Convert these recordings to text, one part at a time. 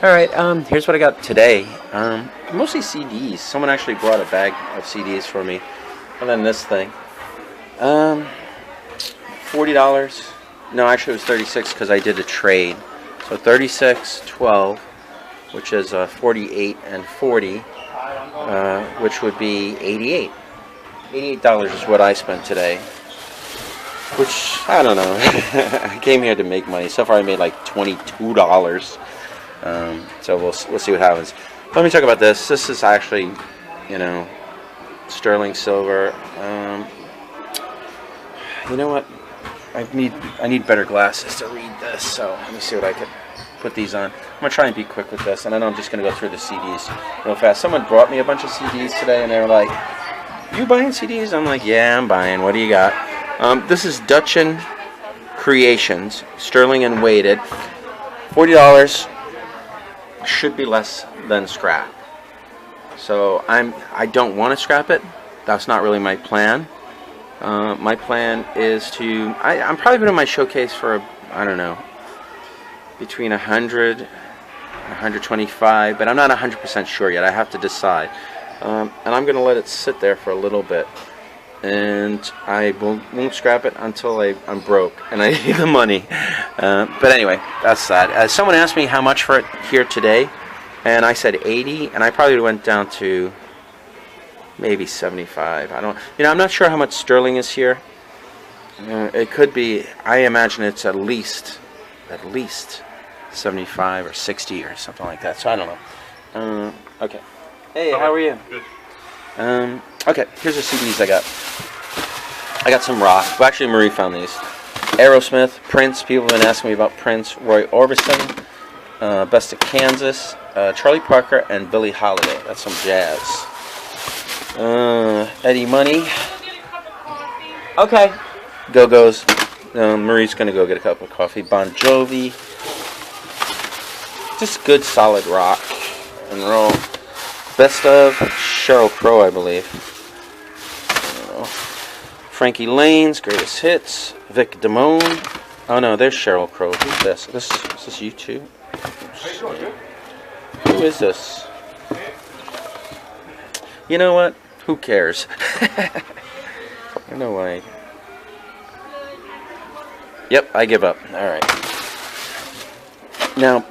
Alright, here's what I got today. Mostly CDs. Someone actually brought a bag of CDs for me. And then this thing. $40. No, actually it was $36 because I did a trade. So 36, 12, which is 48 and 40, which would be 88. $88 is what I spent today. Which, I don't know. I came here to make money. So far I made like $22. So we'll see what happens. Let me talk about this. This is actually, you know, sterling silver. You know what? I need better glasses to read this. So let me see what I can put these on. I'm gonna try and be quick with this, and then I'm just gonna go through the CDs real fast. Someone brought me a bunch of CDs today, and they were like, "You buying CDs?" I'm like, "Yeah, I'm buying. What do you got?" This is Dutchin Creations, sterling and weighted, $40. Should be less than scrap. So I don't want to scrap it. That's not really my plan. My plan is to I'm probably putting my showcase for I don't know, between 100 and 125, but I'm not 100% sure yet. I have to decide. And I'm going to let it sit there for a little bit. And I won't scrap it until I'm broke and I need the money. But anyway, that's that. Someone asked me how much for it here today, and I said 80, and I probably went down to maybe 75. I'm not sure how much sterling is here. It could be. I imagine it's at least 75 or 60 or something like that. So I don't know. Okay. Hey, how are you? Good. Okay, here's the CDs I got. I got some rock. Well, actually, Marie found these. Aerosmith, Prince. People have been asking me about Prince. Roy Orbison, Best of Kansas, Charlie Parker, and Billie Holiday. That's some jazz. Eddie Money. Okay. Go-Go's. Marie's gonna go get a cup of coffee. Bon Jovi. Just good, solid rock and roll. Best of Sheryl Crow, I believe. Frankie Lane's Greatest Hits. Vic Damone. Oh no, there's Sheryl Crow. Who's this? Is this you too? Who is this? You know what? Who cares? I know why. Yep, I give up. Alright. Now,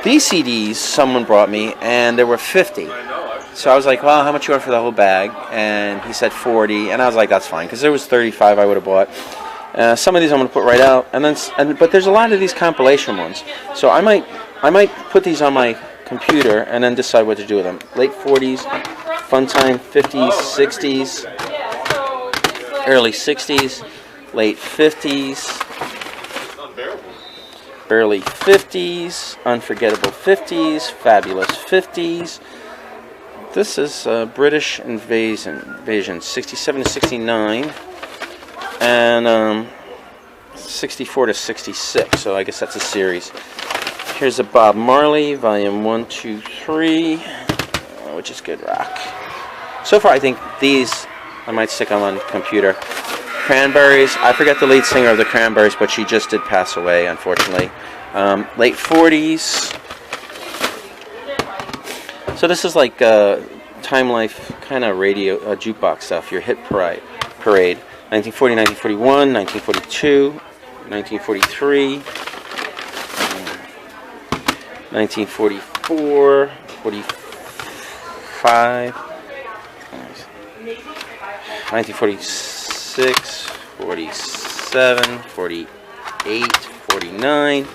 these CDs someone brought me, and there were 50. So I was like, well, how much you want for the whole bag? And he said 40, and I was like, that's fine, because there was 35 I would have bought. Some of these I'm going to put right out, but there's a lot of these compilation ones. So I might put these on my computer and then decide what to do with them. Late 40s, fun time, 50s, 60s, early 60s, late 50s. Early 50s, unforgettable 50s, fabulous 50s. This is British invasion, 67 to 69, and 64 to 66. So I guess that's a series. Here's a Bob Marley, volume 1, 2, 3, which is good rock. So far, I think these I might stick them on the computer. Cranberries. I forget the lead singer of the Cranberries, but she just did pass away, unfortunately. Late 40s. So this is like Time Life kind of radio jukebox stuff. Your hit parade. 1940, 1941, 1942, 1943, 1944, 45, 1946, 47, 48, 49.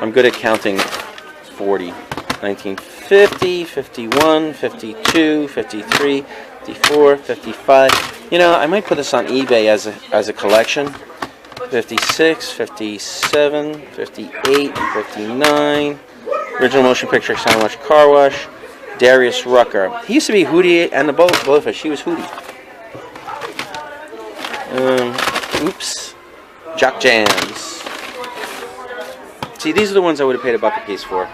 I'm good at counting 40. 1950, 51, 52, 53, 54, 55. You know, I might put this on eBay as a collection. 56, 57, 58, 59. Original motion picture sandwich car wash. Darius Rucker. He used to be Hootie and the Blowfish. He was Hootie. Oops. Jock Jams. See, these are the ones I would have paid $1 a piece for.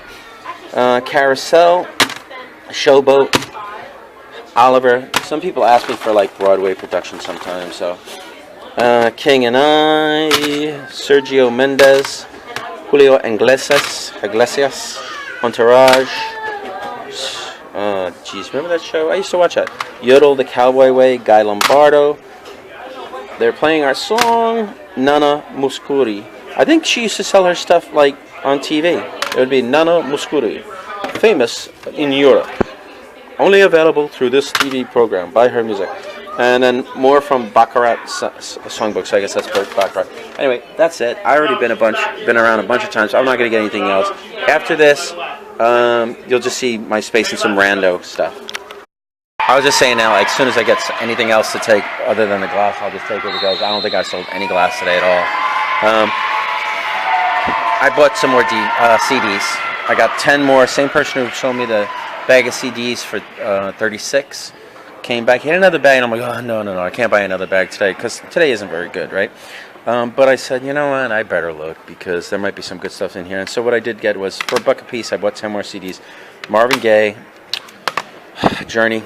Carousel, Showboat, Oliver. Some people ask me for like Broadway production sometimes. So, King and I, Sergio Mendes, Julio Iglesias, Entourage. Geez, remember that show? I used to watch that. Yodel, The Cowboy Way, Guy Lombardo. They're playing our song, Nana Muscuri. I think she used to sell her stuff like on TV. It would be Nana Muscuri, famous in Europe. Only available through this TV program. Buy her music. And then more from Baccarat songbook. So I guess that's Baccarat. Anyway, that's it. I already been around a bunch of times. So I'm not going to get anything else. After this, you'll just see my space and some rando stuff. I was just saying now, like, as soon as I get anything else to take other than the glass, I'll just take it because I don't think I sold any glass today at all. I bought some more CDs. I got 10 more. Same person who sold me the bag of CDs for 36 came back. He had another bag, and I'm like, oh, no, I can't buy another bag today because today isn't very good, right? But I said, you know what, I better look because there might be some good stuff in here. And so what I did get was, for $1 a piece, I bought 10 more CDs. Marvin Gaye, Journey,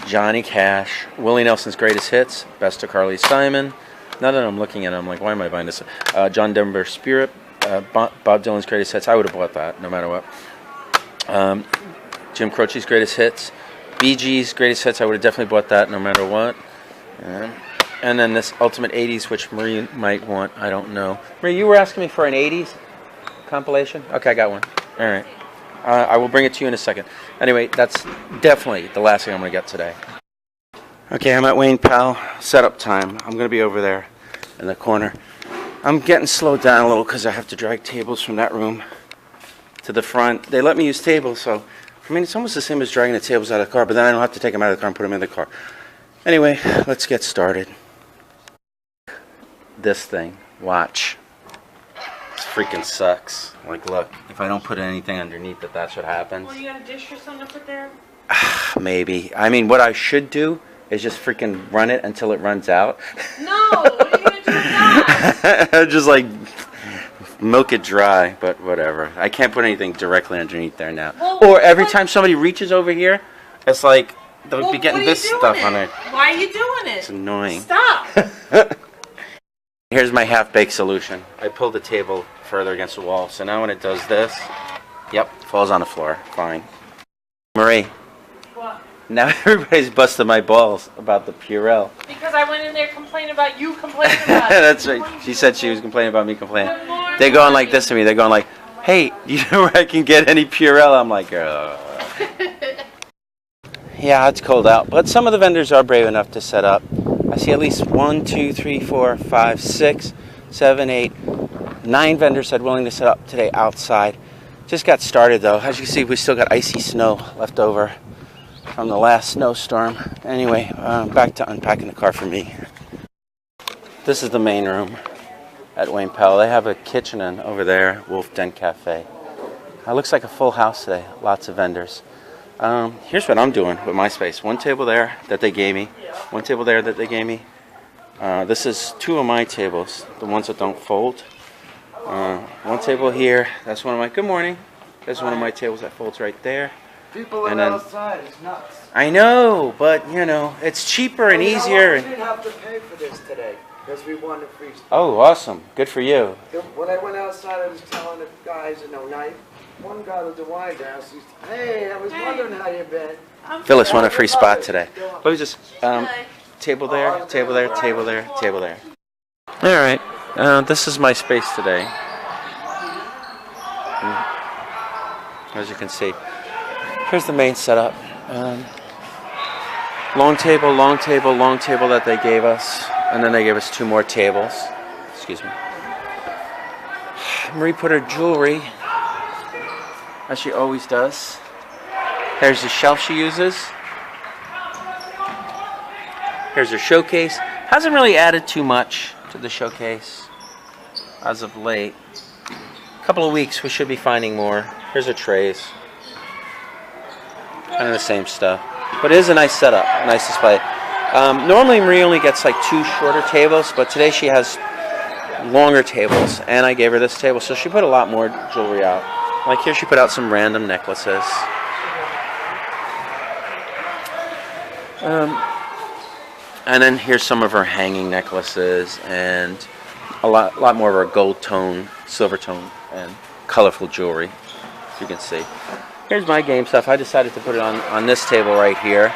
Johnny Cash, Willie Nelson's Greatest Hits, Best of Carly Simon. Now that I'm looking at it, I'm like, why am I buying this? John Denver's Spirit, Bob Dylan's Greatest Hits. I would have bought that no matter what. Jim Croce's Greatest Hits, Bee Gees' Greatest Hits. I would have definitely bought that no matter what. And then this Ultimate 80s, which Marie might want. I don't know. Marie, you were asking me for an 80s compilation? Okay, I got one. All right. I will bring it to you in a second. Anyway, that's definitely the last thing I'm going to get today. Okay, I'm at Wayne PAL. Setup time. I'm going to be over there in the corner. I'm getting slowed down a little because I have to drag tables from that room to the front. They let me use tables, so for me it's almost the same as dragging the tables out of the car, but then I don't have to take them out of the car and put them in the car. Anyway, let's get started. This thing. Watch. This freaking sucks. Like, look, if I don't put anything underneath it, that's what happens. Well, you got a dish or something to put there? Maybe. I mean, what I should do is just freaking run it until it runs out. No! What are you going to do with that? Just like milk it dry, but whatever. I can't put anything directly underneath there now. Well, or every time somebody reaches over here, it's like they'll be getting this stuff on it. Why are you doing it? It's annoying. Stop! Here's my half-baked solution. I pulled the table further against the wall, so now when it does this, yep, falls on the floor. Fine. Marie. What? Now everybody's busting my balls about the Purell. Because I went in there complaining about you complaining about it. That's right. She said she was complaining about me complaining. They're going like this to me. They're going like, hey, do you know where I can get any Purell? I'm like, Yeah, it's cold out. But some of the vendors are brave enough to set up. I see at least 1, 2, 3, 4, 5, 6, 7, 8, 9 vendors that are willing to set up today outside. Just got started though. As you can see, we still got icy snow left over from the last snowstorm. Anyway, back to unpacking the car for me. This is the main room at Wayne PAL. They have a kitchen and over there, Wolf Den Cafe. It looks like a full house today. Lots of vendors. Here's what I'm doing with my space. One table there that they gave me. One table there that they gave me. This is 2 of my tables, the ones that don't fold. One table here. That's one of my. Good morning. There's one of my tables that folds right there. People are outside. It's nuts. I know, but you know, it's cheaper and easier. We didn't have to pay for this today because we won the free stuff. Oh, awesome! Good for you. When I went outside, I was telling the guys, one guy with the wine glass, he's, hey, I was wondering how you've been. Phyllis won a free spot today. Let me just table there, table there, table there, table there. All right, this is my space today. As you can see, here's the main setup. Long table, long table, long table that they gave us, and then they gave us 2 more tables. Excuse me. Marie put her jewelry, as she always does. Here's the shelf she uses. Here's her showcase. Hasn't really added too much to the showcase as of late. A couple of weeks we should be finding more. Here's her trays. Kind of the same stuff. But it is a nice setup, a nice display. Normally Marie only gets like 2 shorter tables, but today she has longer tables, and I gave her this table, so she put a lot more jewelry out. Like here she put out some random necklaces. And then here's some of her hanging necklaces and a lot more of her gold tone, silver tone and colorful jewelry, as you can see. Here's my game stuff. I decided to put it on this table right here.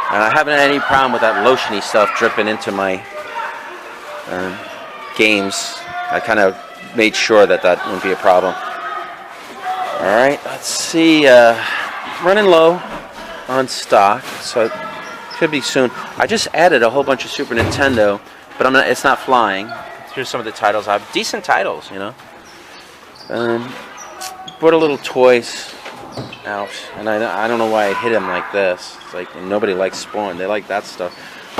And I haven't had any problem with that lotiony stuff dripping into my games. I kind of made sure that wouldn't be a problem. Alright, let's see. Running low on stock, so it should be soon. I just added a whole bunch of Super Nintendo, but it's not flying. Here's some of the titles. I have decent titles, you know. Brought a little toys out, and I don't know why I hit him like this. It's like nobody likes Spawn. They like that stuff.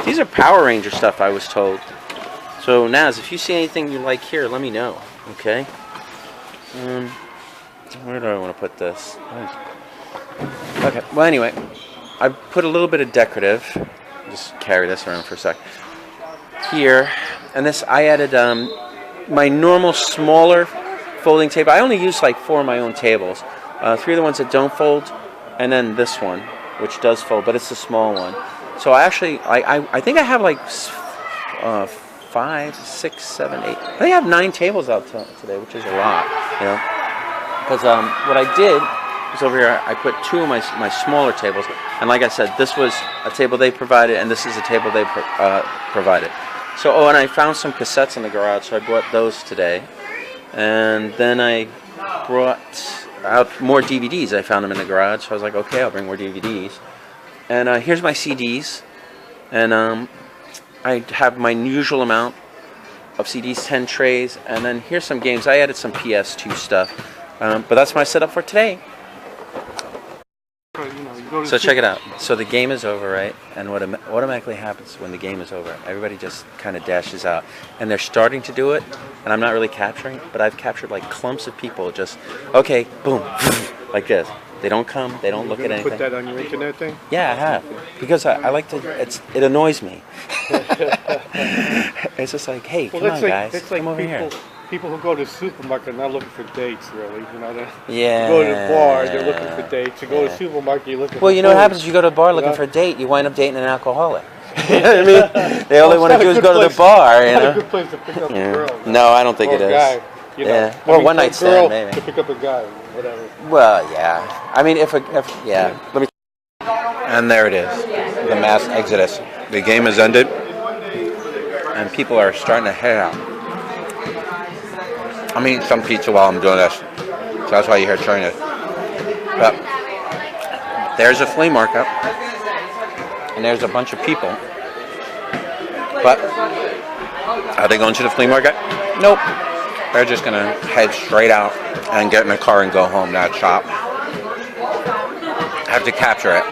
These are Power Ranger stuff, I was told. So Naz, if you see anything you like here, let me know. Okay. Where do I want to put this? Okay. Well, anyway, I put a little bit of decorative. Just carry this around for a sec. Here, and this I added my normal smaller folding table. I only use like 4 of my own tables. 3 of the ones that don't fold, and then this one, which does fold, but it's a small one. So I actually, I think I have like 5, 6, 7, 8. I think I have 9 tables out today, which is a lot, you know. Because what I did was over here, I put 2 of my smaller tables, and like I said, this was a table they provided, and this is a table they provided. So, and I found some cassettes in the garage, so I brought those today. And then I brought out more DVDs. I found them in the garage, so I was like, okay, I'll bring more DVDs. And here's my CDs. And I have my usual amount of CDs, 10 trays. And then here's some games. I added some PS2 stuff. But that's my setup for today. So check it out. So the game is over, right? And what automatically happens when the game is over, everybody just kind of dashes out. And they're starting to do it, and I'm not really capturing, but I've captured like clumps of people just, okay, boom, like this. They don't come, they don't look at anything. Put that on your internet thing? Yeah, I have. Because I like to, it annoys me. It's just like, hey, come on guys, come over here. People who go to the supermarket are not looking for dates, really. You know, yeah. You go to the bar, they're looking for dates. You go to the supermarket, you're looking for Well, you know what happens? You go to a bar looking for a date, you wind up dating an alcoholic. You know what I mean? They only want to do is go to the bar, you know? It's not a good place to pick up a girl. No, I don't think it is. Guy, you know? Yeah. Or one night stand, maybe. To pick up a guy, whatever. Well, yeah. I mean, yeah. Let me. And there it is, the mass exodus. The game has ended, and people are starting to head out. I'm eating some pizza while I'm doing this, so that's why you hear chewing it. But there's a flea market, and there's a bunch of people. But are they going to the flea market? Nope. They're just gonna head straight out and get in a car and go home, not shop. I have to capture it.